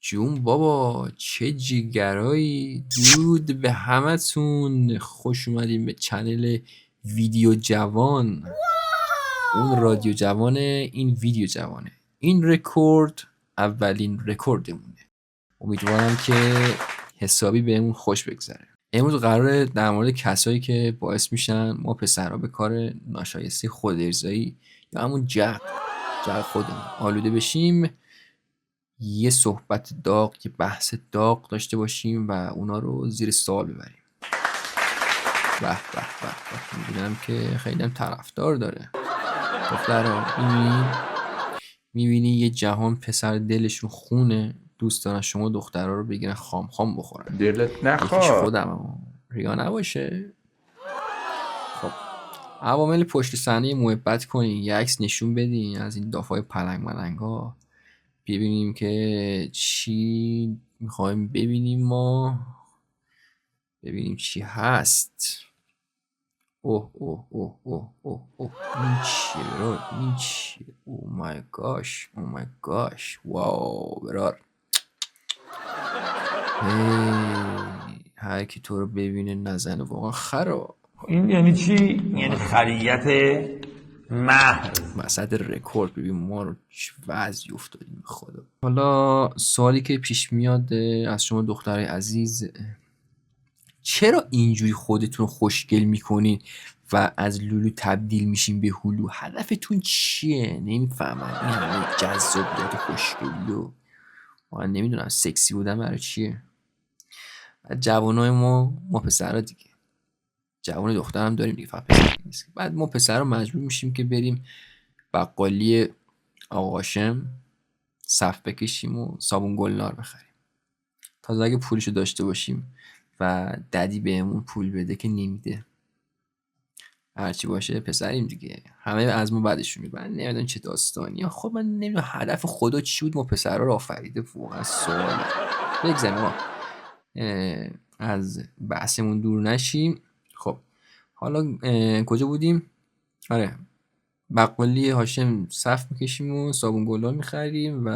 جون بابا چه جیگرایی دود به همتون خوش اومدیم به چنل ویدیو جوان. اون رادیو جوانه، این ویدیو جوانه. این رکورد اولین رکوردمونه. امیدوارم که حسابی بهمون خوش بگذره. امروز قراره در مورد کسایی که باعث میشن ما پسرها به کار ناشایسته خودارضایی یا همون جق خودمون آلوده بشیم یه صحبت داغ، یه بحث داغ داشته باشیم و اونا رو زیر سوال ببریم. به به به به، میبینم که خیلی هم طرفدار داره. دخترها میبینی یه جهان پسر دلشون خونه دوست دارن شما دخترها رو بگیرن خام خام بخورن. دلت یکیش نخواد. خودم، ریا نباشه. خب عوامل پشت صحنه محبت کنین، یه عکس نشون بدین از این دافای پلنگ ملنگا ببینیم که چی میخوایم ببینیم. ما ببینیم چی هست. اوه اوه اوه اوه اوه اوه، این چیه برار؟ این چیه؟ او مای گاش، او مای گاش، واو برار. هر کی تو رو ببینه نزنه واقعا خراب. این یعنی چی؟ یعنی خریت محض. وسط رکورد ببین ما رو چه وضعی افتادیم خدا. حالا سوالی که پیش میاد از شما دخترای عزیز، چرا اینجوری خودتون خوشگل میکنین و از لولو تبدیل میشین به هلو؟ هدفتون چیه؟ نمیفهمم این همه جذابیت خوشگلی و من نمیدونم سکسی بودن برای چیه. جوانای ما پسرها دیگه، جوان دختر هم داریم دیگه، فقط پسر نیست. بعد ما پسرها مجبور میشیم که بریم بقالی آقا هاشم صف بکشیم و صابون گلنار بخریم. تازه اگه پولشو داشته باشیم و ددی بهمون پول بده که نمیده. هرچی باشه پسریم دیگه، همه از ما بعدشون میبرن. نمیدونم چه داستانی. خب من نمیدونم هدف خدا چی بود ما پسرها رو آفریده، واقعا سواله. بگذاریم ما از بحثمون دور نشیم. خب حالا کجا بودیم؟ آره، بقالی هاشم صف میکشیم و صابون گلار میخریم و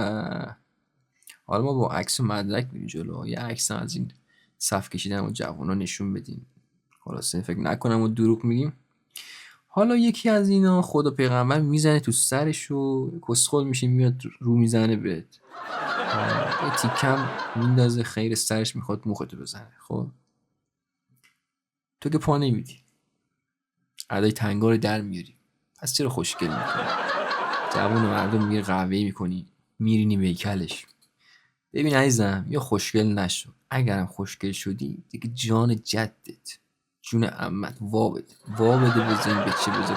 حالا ما با عکس و مدرک میریم جلو. یه عکس از این صف کشیدن و جوانا نشون بدیم. خلاصه فکر نکنم و دروغ میگیم. حالا یکی از اینا خدا پیغمبر میزنه تو سرش و کسخل میشه، میاد رو میزنه بهت، یه تیکم میندازه خیر سرش، میخواد مختو بزنه. خب تو که پا نمیدی، ادای تنگا رو در میاری، پس چرا خوشگل میکنی؟ جوون مردم میگه قهوه‌ای میکنی، میرینی به هیکلش. ببین عزیزم، یا خوشگل نشو، اگرم خوشگل شدی دیگه جان جدت، جون عمت وا بده بزنین به چه بزن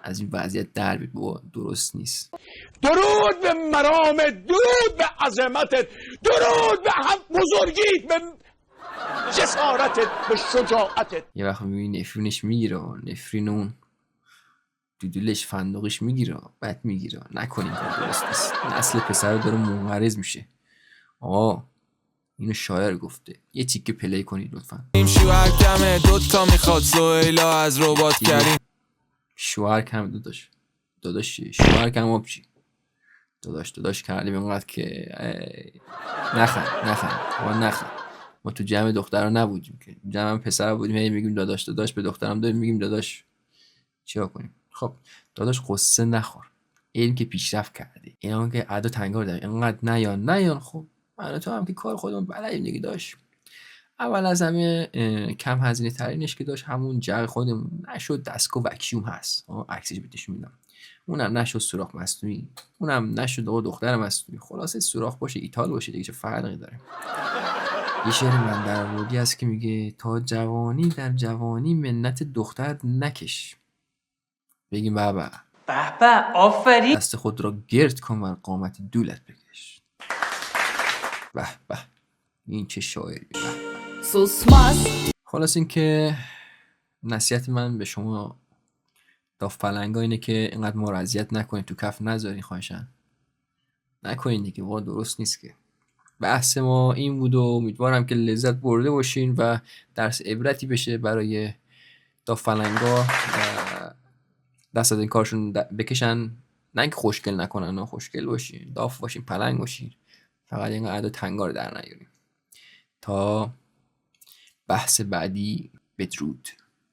از این وضعیت در بید. بابا درست نیست. درود به مرام، درود به عظمتت، درود به هم بزرگیت، به جسارتت، به شجاعتت. یه وقت میبینی نفرینش میگیره، نفرین اون دودولش فندقش میگیره، بد میگیره. نکنین کار درست نیست. نسل پسر داره منقرض میشه. آقا اینو شاعر گفته. یه تیکه پلی کنید لطفا. این شوهر کمه دوتا میخواد سویلا از ربات کریم. شوهر کم داداش چیه؟ شوهر کم آب چی؟ داداش کردیم اینقدر که نخن. ما تو جمع دخترها نبودیم که، جمع پسرها بودیم، هی میگیم داداش، به دخترم داریم میگیم داداش. چیکار کنیم؟ خب داداش قصه نخور، علم که پیشرفت کرده، اینا که ادا تنگار داره اینقدر نیان. خب من تو هم که کار خودمون بلدیم دیگه. داشت اول از همه کم هزینه ترینش که داشت همون جر خودمون نشد دستگاه وکیوم هست. عکسش بهش میدم. اونم نشد سوراخ مصنوعی، اونم نشد دختر مصنوعی. خلاصه سوراخ باشه ایتال باشه دیگه، چه فرقی داره. یه شعر من در آوردی هست که میگه تا جوانی در جوانی منت دختر نکش. بگیم بابا به آفرین. دست خود را گرد کن و قامت دولت بکش. به این چه شاعری. سوسماس. خلاص این که نصیحت من به شما داف پلنگا اینه که اینقدر ما رو اذیت نکنید، تو کف نذارین، خواهشن نکنین دیگه، واقعا درست نیست که. بحث ما این بود و امیدوارم که لذت برده باشین و درس عبرتی بشه برای داف پلنگا و دست از این کارشون بکشن. نه اینکه خوشگل نکنن، خوشگل باشین، داف باشین، پلنگ باشین، فقط این اعداد تنگا رو در نیاریم. تا بحث بعدی، بدرود.